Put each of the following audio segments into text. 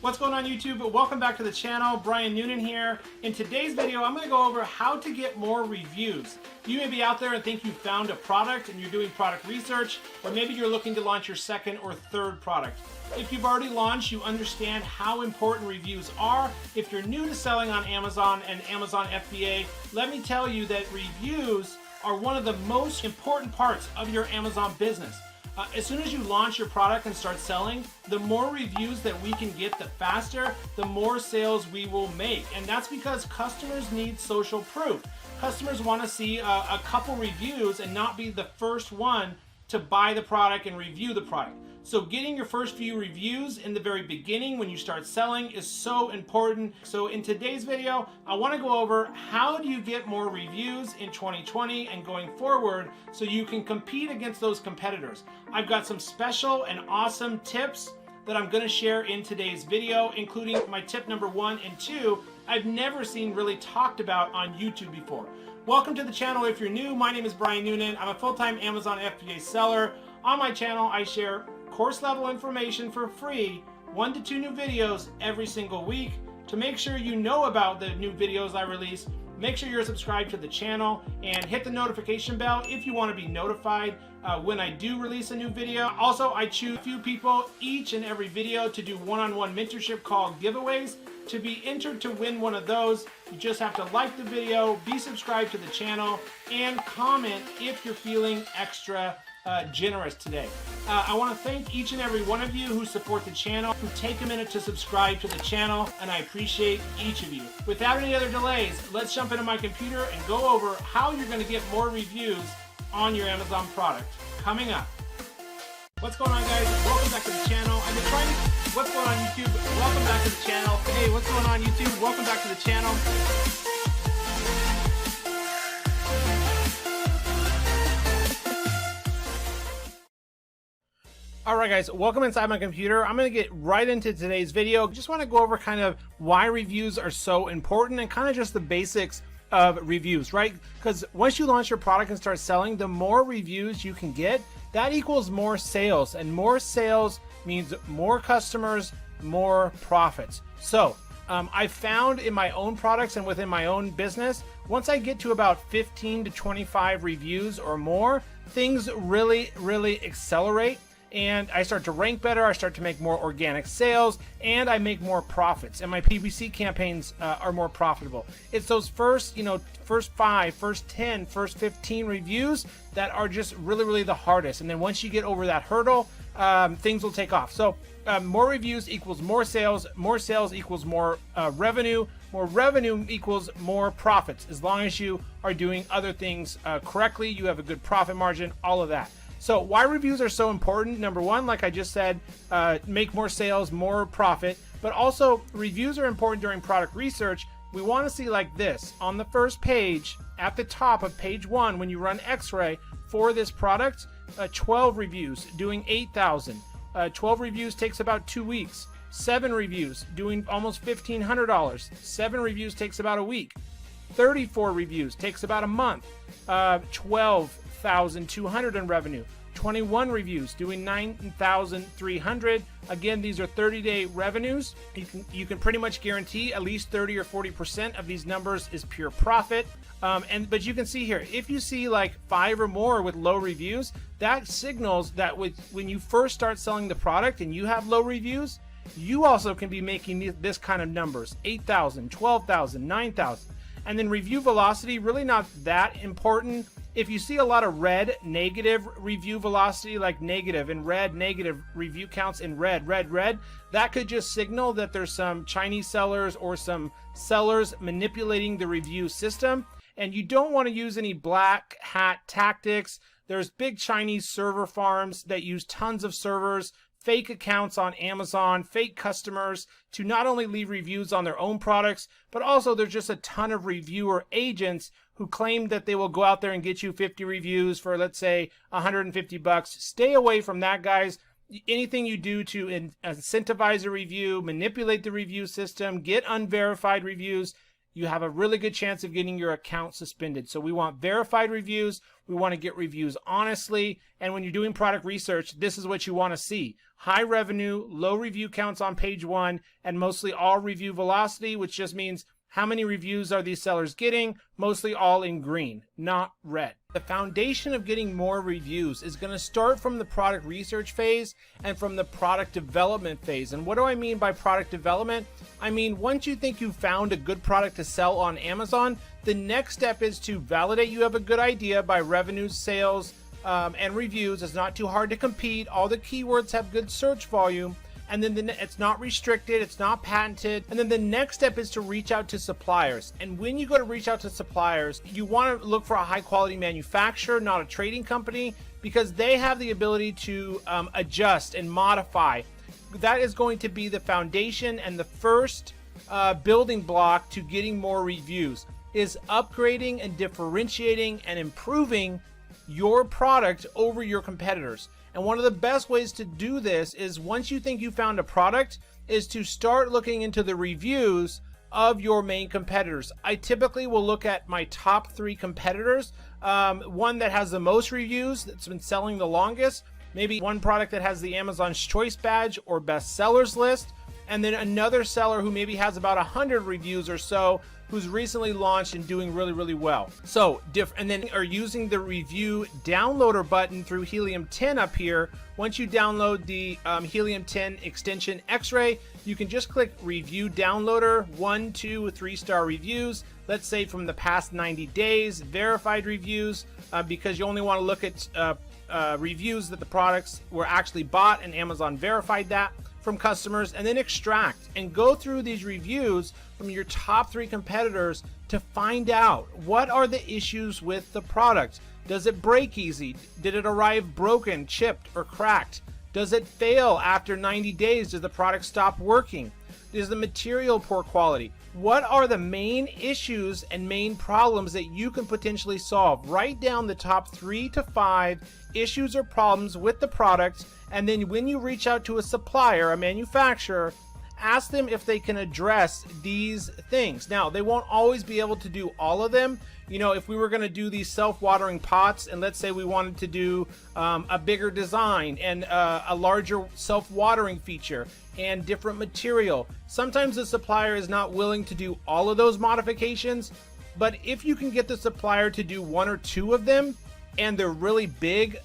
What's going on YouTube? Welcome back to the channel. Brian Noonan here. In today's video, I'm going to go over how to get more reviews. You may be out there and think you found a product and you're doing product research, or maybe you're looking to launch your second or third product. If you've already launched, you understand how important reviews are. If you're new to selling on Amazon and Amazon FBA, let me tell you that reviews are one of the most important parts of your Amazon business. As soon as you launch your product and start selling, the more reviews that we can get, the faster, the more sales we will make. And that's because customers need social proof. Customers want to see a couple reviews and not be the first one to buy the product and review the product. So getting your first few reviews in the very beginning when you start selling is so important. So in today's video, I want to go over how do you get more reviews in 2020 and going forward so you can compete against those competitors. I've got some special and awesome tips that I'm going to share in today's video, including my tip number 1 and 2 I've never seen really talked about on YouTube before. Welcome to the channel. If you're new, my name is Brian Noonan. I'm a full-time Amazon FBA seller. On my channel, I share course level information for free, 1 to 2 new videos every single week. To make sure you know about the new videos I release, make sure you're subscribed to the channel and hit the notification bell if you want to be notified when I do release a new video. Also, I choose a few people each and every video to do one-on-one mentorship called giveaways. To be entered to win one of those, you just have to like the video, be subscribed to the channel, and comment if you're feeling extra generous today. I want to thank each and every one of you who support the channel, who take a minute to subscribe to the channel, and I appreciate each of you. Without any other delays, let's jump into my computer and go over how you're going to get more reviews on your Amazon product. Coming up. What's going on, guys? Welcome back to the channel. I've been trying to... What's going on, YouTube? Welcome back to the channel. Hey, what's going on, YouTube? Welcome back to the channel. Alright guys, welcome inside my computer. I'm going to get right into today's video. Just want to go over kind of why reviews are so important and kind of just the basics of reviews, right? Because once you launch your product and start selling, the more reviews you can get, that equals more sales, and more sales means more customers, more profits. So I found in my own products and within my own business, once I get to about 15 to 25 reviews or more, things really accelerate. And I start to rank better, I start to make more organic sales, and I make more profits. And my PPC campaigns are more profitable. It's those first 5, first 10, first 15 reviews that are just really the hardest. And then once you get over that hurdle, things will take off. So more reviews equals more sales equals more revenue equals more profits. As long as you are doing other things correctly, you have a good profit margin, all of that. So why reviews are so important? Number 1, like I just said, make more sales, more profit, but also reviews are important during product research. We want to see like this on the first page at the top of page 1 when you run X-ray for this product, 12 reviews doing 8,000. 12 reviews takes about 2 weeks. 7 reviews doing almost $1,500. 7 reviews takes about a week. 34 reviews takes about a month. 12,200 in revenue. 21 reviews doing 9,300. Again, these are 30-day revenues. You can pretty much guarantee at least 30 or 40% of these numbers is pure profit. But you can see here, if you see like 5 or more with low reviews, that signals that when you first start selling the product and you have low reviews, you also can be making this kind of numbers: 8,000, 12,000, 9,000. And then review velocity, really not that important. If you see a lot of red, negative review velocity, like negative and red, negative review counts in red, that could just signal that there's some Chinese sellers or some sellers manipulating the review system. And you don't want to use any black hat tactics. There's big Chinese server farms that use tons of servers, fake accounts on Amazon, fake customers to not only leave reviews on their own products, but also there's just a ton of reviewer agents who claim that they will go out there and get you 50 reviews for, let's say, $150. Stay away from that, guys. Anything you do to incentivize a review, manipulate the review system, get unverified reviews, you have a really good chance of getting your account suspended. So we want verified reviews. We want to get reviews honestly. And when you're doing product research, this is what you want to see. high revenue, low review counts on page 1, and mostly all review velocity, which just means how many reviews are these sellers getting? Mostly all in green, not red. The foundation of getting more reviews is going to start from the product research phase and from the product development phase. And what do I mean by product development? I mean, once you think you've found a good product to sell on Amazon, the next step is to validate you have a good idea by revenues, sales, and reviews. It's not too hard to compete. All the keywords have good search volume. And then it's not restricted, it's not patented. And then the next step is to reach out to suppliers. And when you go to reach out to suppliers, you want to look for a high quality manufacturer, not a trading company, because they have the ability to adjust and modify. That is going to be the foundation and the first building block to getting more reviews, is upgrading and differentiating and improving your product over your competitors. And one of the best ways to do this is, once you think you found a product, is to start looking into the reviews of your main competitors. I typically will look at my top 3 competitors, one that has the most reviews, that's been selling the longest, maybe one product that has the Amazon's Choice badge or best sellers list, and then another seller who maybe has about 100 reviews or so, who's recently launched and doing really, really well. So, and then are using the review downloader button through Helium 10 up here. Once you download the Helium 10 extension X-Ray, you can just click review downloader, 1, 2, 3-star reviews. Let's say from the past 90 days, verified reviews, because you only want to look at reviews that the products were actually bought and Amazon verified that from customers, and then extract and go through these reviews from your top 3 competitors to find out what are the issues with the product. Does it break easy? Did it arrive broken, chipped, or cracked? Does it fail after 90 days? Does the product stop working? Is the material poor quality? What are the main issues and main problems that you can potentially solve? Write down the top 3 to 5 issues or problems with the product, and then when you reach out to a supplier, a manufacturer, ask them if they can address these things. Now, they won't always be able to do all of them. You know, if we were going to do these self-watering pots, and let's say we wanted to do a bigger design and a larger self-watering feature and different material, sometimes the supplier is not willing to do all of those modifications. But if you can get the supplier to do 1 or 2 of them, and they're really big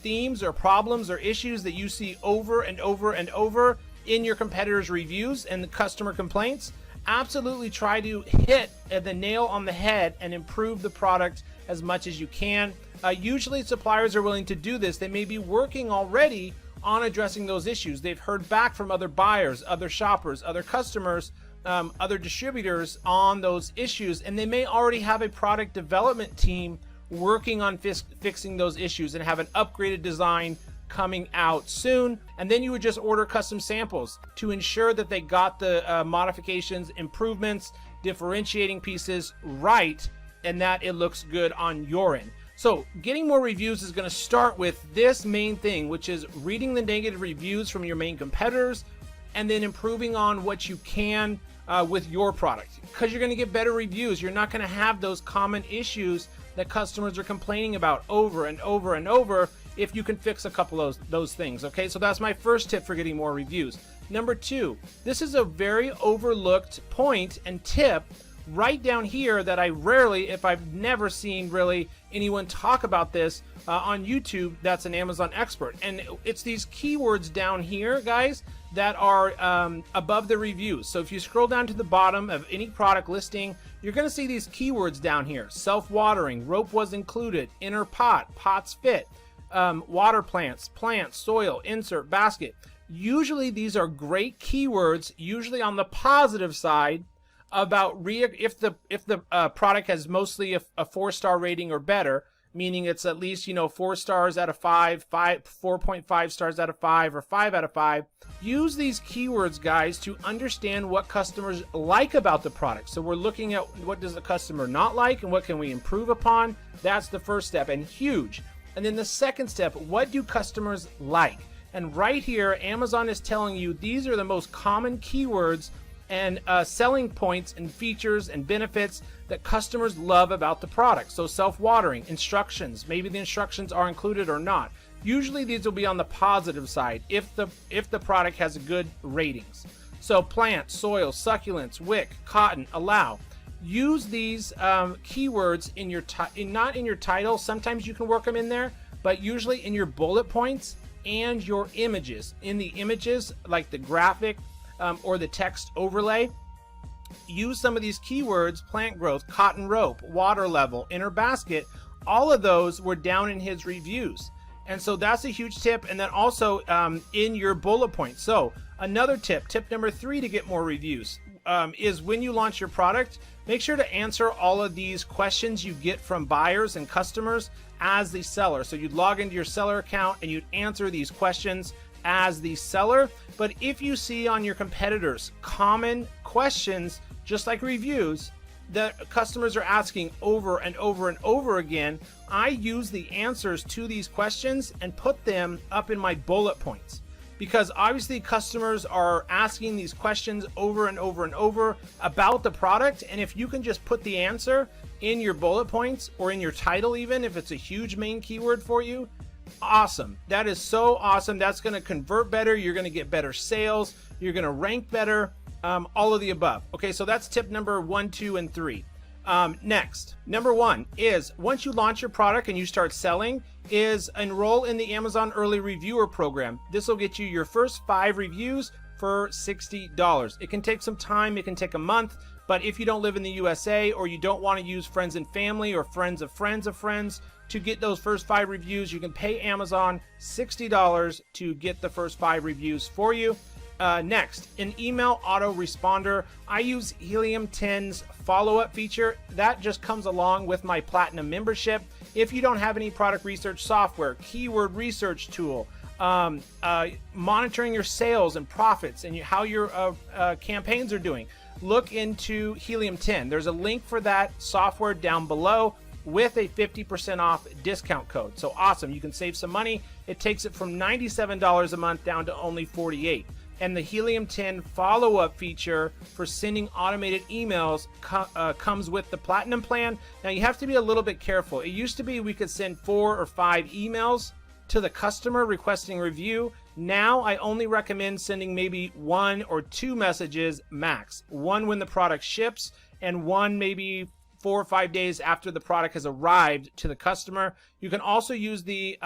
themes or problems or issues that you see over and over and over in your competitors' reviews and the customer complaints, absolutely try to hit the nail on the head and improve the product as much as you can. Usually suppliers are willing to do this. They may be working already on addressing those issues. They've heard back from other buyers, other shoppers, other customers, other distributors on those issues, and they may already have a product development team working on fixing those issues and have an upgraded design coming out soon. And then you would just order custom samples to ensure that they got the modifications, improvements, differentiating pieces right, and that it looks good on your end. So getting more reviews is going to start with this main thing, which is reading the negative reviews from your main competitors and then improving on what you can with your product, because you're going to get better reviews. You're not going to have those common issues that customers are complaining about over and over and over if you can fix a couple of those things. Okay, so that's my first tip for getting more reviews. Number 2, this is a very overlooked point and tip right down here that I rarely, if I've never seen really anyone talk about this on YouTube that's an Amazon expert. And it's these keywords down here, guys, that are above the reviews. So if you scroll down to the bottom of any product listing, you're going to see these keywords down here: self-watering, rope was included, inner pot, pots fit, water plants, plants, soil, insert, basket. Usually these are great keywords, usually on the positive side, about if the product has mostly a 4-star rating or better, meaning it's at least 4 stars out of 5, 4.5 stars out of 5, or 5 out of 5. Use these keywords, guys, to understand what customers like about the product. So we're looking at what does the customer not like and what can we improve upon. That's the first step, and huge. And then the second step, what do customers like? And right here, Amazon is telling you these are the most common keywords and selling points and features and benefits that customers love about the product. So self-watering, instructions, maybe the instructions are included or not. Usually these will be on the positive side if the product has good ratings. So plant, soil, succulents, wick, cotton, allow. Use these keywords in your not in your title. Sometimes you can work them in there, but usually in your bullet points and your images. In the images, like the graphic or the text overlay, use some of these keywords: plant growth, cotton rope, water level, inner basket. All of those were down in his reviews. And so that's a huge tip. And then also in your bullet points. So another tip number 3 to get more reviews is when you launch your product, make sure to answer all of these questions you get from buyers and customers as the seller. So you'd log into your seller account and you'd answer these questions as the seller. But if you see on your competitors common questions, just like reviews, that customers are asking over and over and over again, I use the answers to these questions and put them up in my bullet points. Because obviously customers are asking these questions over and over and over about the product, and if you can just put the answer in your bullet points or in your title, even if it's a huge main keyword for you, awesome. That is so awesome. That's going to convert better. You're going to get better sales. You're going to rank better. All of the above. Okay, so that's tip number 1, 2, and 3. Next, number 1 is once you launch your product and you start selling, is enroll in the Amazon Early Reviewer Program. This will get you your first 5 reviews for $60. It can take some time. It can take a month. But if you don't live in the USA or you don't want to use friends and family or friends of friends of friends to get those first 5 reviews, you can pay Amazon $60 to get the first 5 reviews for you. Next, an email autoresponder. I use Helium 10's follow-up feature. That just comes along with my Platinum membership. If you don't have any product research software, keyword research tool, monitoring your sales and profits and how your campaigns are doing, look into Helium 10. There's a link for that software down below with a 50% off discount code. So awesome, you can save some money. It takes it from $97 a month down to only $48. And the Helium 10 follow-up feature for sending automated emails comes with the Platinum plan. Now you have to be a little bit careful. It used to be we could send 4 or 5 emails to the customer requesting review. Now I only recommend sending maybe 1 or 2 messages max. 1 when the product ships and 1 maybe 4 or 5 days after the product has arrived to the customer. You can also use the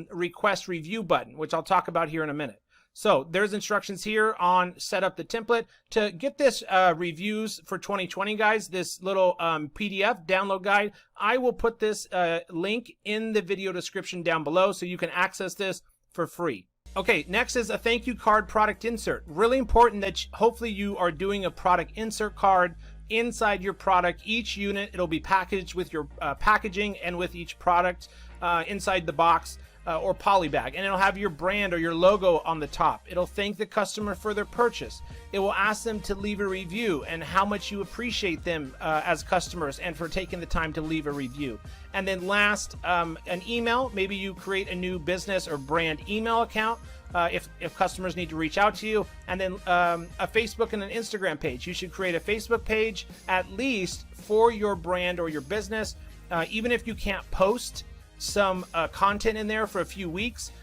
request review button, which I'll talk about here in a minute. So there's instructions here on set up the template. To get this reviews for 2020, guys, this little PDF download guide, I will put this link in the video description down below so you can access this for free. Okay, next is a thank you card product insert. Really important that hopefully you are doing a product insert card inside your product. Each unit, it'll be packaged with your packaging and with each product inside the box. Or poly bag, and it'll have your brand or your logo on the top. It'll thank the customer for their purchase. It will ask them to leave a review and how much you appreciate them as customers and for taking the time to leave a review. And then last, an email. Maybe you create a new business or brand email account if customers need to reach out to you. And then a Facebook and an Instagram page. You should create a Facebook page at least for your brand or your business. Even if you can't post some content in there for a few weeks.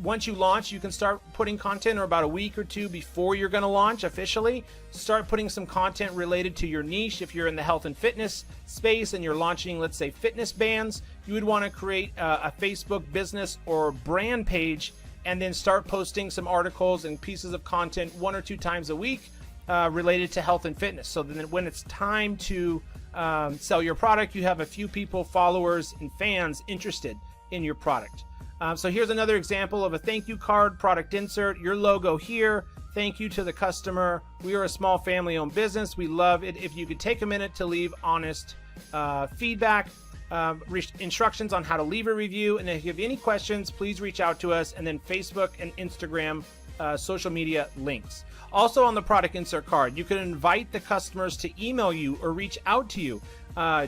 Once you launch, you can start putting content, or about a week or 2 before you're going to launch officially. Start putting some content related to your niche. If you're in the health and fitness space and you're launching, let's say, fitness bands, you would want to create a Facebook business or brand page and then start posting some articles and pieces of content 1 or 2 times a week related to health and fitness. So then when it's time to sell your product, you have a few people, followers and fans interested in your product. So here's another example of a thank you card product insert. Your logo here. Thank you to the customer. We are a small family-owned business. We love it if you could take a minute to leave honest feedback, instructions on how to leave a review, and if you have any questions, please reach out to us. And then Facebook and Instagram social media links. Also on the product insert card, you can invite the customers to email you or reach out to you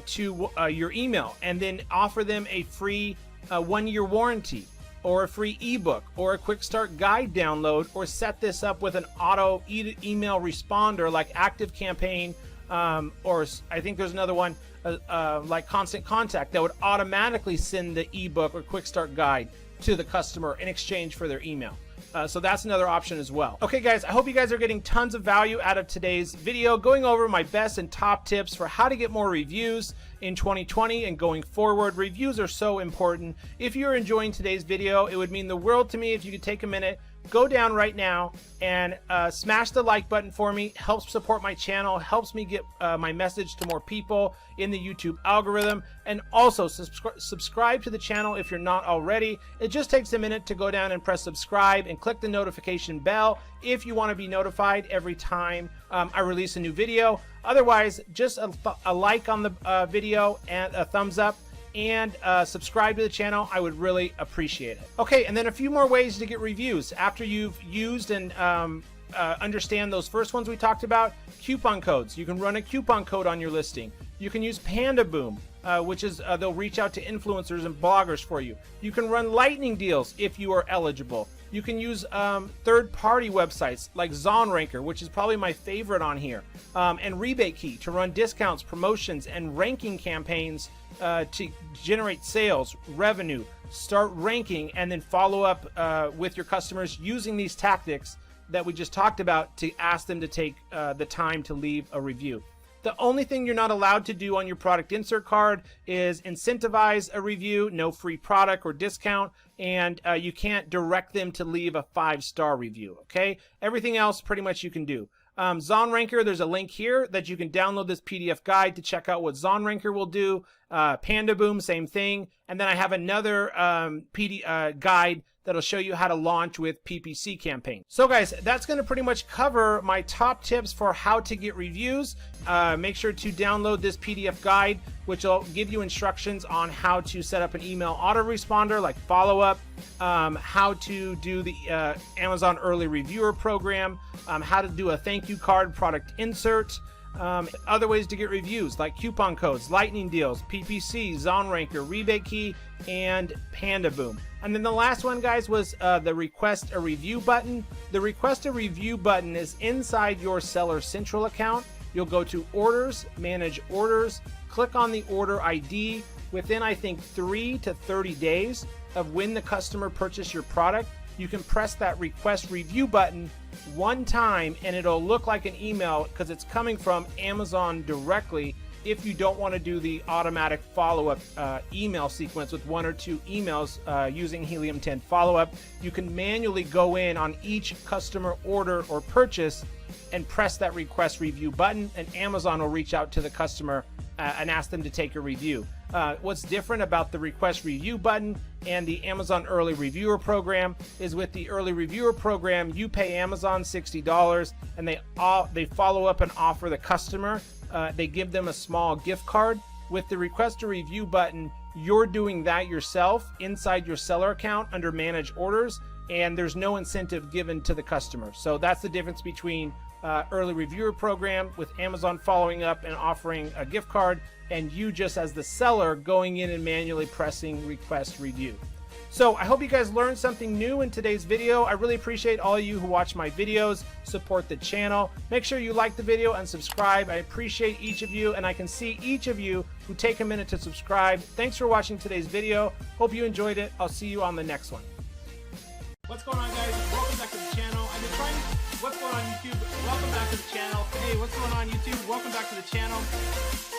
to your email, and then offer them a free 1-year warranty or a free ebook or a quick start guide download, or set this up with an auto email responder like Active Campaign, or I think there's another one like Constant Contact that would automatically send the ebook or quick start guide to the customer in exchange for their email. So that's another option as well. Okay guys, I hope you guys are getting tons of value out of today's video, going over my best and top tips for how to get more reviews in 2020 and going forward. Reviews are so important. If you're enjoying today's video, it would mean the world to me if you could take a minute, go down right now and smash the like button for me. Helps support my channel, helps me get my message to more people in the YouTube algorithm, and also subscribe to the channel if you're not already. It just takes a minute to go down and press subscribe and click the notification bell if you want to be notified every time I release a new video. Otherwise, just a like on the video and a thumbs up, and subscribe to the channel. I would really appreciate it. Okay, and then a few more ways to get reviews after you've used and understand those first ones we talked about. Coupon codes. You can run a coupon code on your listing. You can use Panda Boom, which is they'll reach out to influencers and bloggers for you. You can run lightning deals if you are eligible. You can use third-party websites like ZonRanker, which is probably my favorite on here, and Rebate Key to run discounts, promotions, and ranking campaigns to generate sales, revenue, start ranking, and then follow up with your customers using these tactics that we just talked about to ask them to take the time to leave a review. The only thing you're not allowed to do on your product insert card is incentivize a review, no free product or discount, and you can't direct them to leave a 5-star review, okay? Everything else pretty much you can do. ZonRanker, there's a link here that you can download this PDF guide to check out what ZonRanker will do. Panda Boom, same thing. And then I have another guide that'll show you how to launch with PPC campaign. So guys, that's going to pretty much cover my top tips for how to get reviews. Make sure to download this PDF guide, which will give you instructions on how to set up an email autoresponder like follow-up, how to do the Amazon early reviewer program, how to do a thank you card product insert, other ways to get reviews like coupon codes, lightning deals, PPC, ZonRanker, Rebate Key, and Panda Boom. And then the last one, guys, was the request a review button. The request a review button is inside your Seller Central account. You'll go to orders, manage orders, click on the order ID. Within, I think, 3 to 30 days of when the customer purchased your product, you can press that request review button one time and it'll look like an email because it's coming from Amazon directly. If you don't want to do the automatic follow-up email sequence with 1 or 2 emails using Helium 10 follow-up, you can manually go in on each customer order or purchase and press that request review button, and Amazon will reach out to the customer and ask them to take a review. What's different about the request review button and the Amazon early reviewer program is with the early reviewer program, you pay Amazon $60 and they follow up and offer the customer. They give them a small gift card. With the request a review button, you're doing that yourself inside your seller account under manage orders, and there's no incentive given to the customer. So that's the difference between early reviewer program with Amazon following up and offering a gift card, and you just as the seller going in and manually pressing request review. So I hope you guys learned something new in today's video. I really appreciate all of you who watch my videos, support the channel. Make sure you like the video and subscribe. I appreciate each of you, and I can see each of you who take a minute to subscribe. Thanks for watching today's video. Hope you enjoyed it. I'll see you on the next one. What's going on, guys? Welcome back to the channel. I've been trying. What's going on YouTube? Welcome back to the channel. Hey, what's going on YouTube? Welcome back to the channel.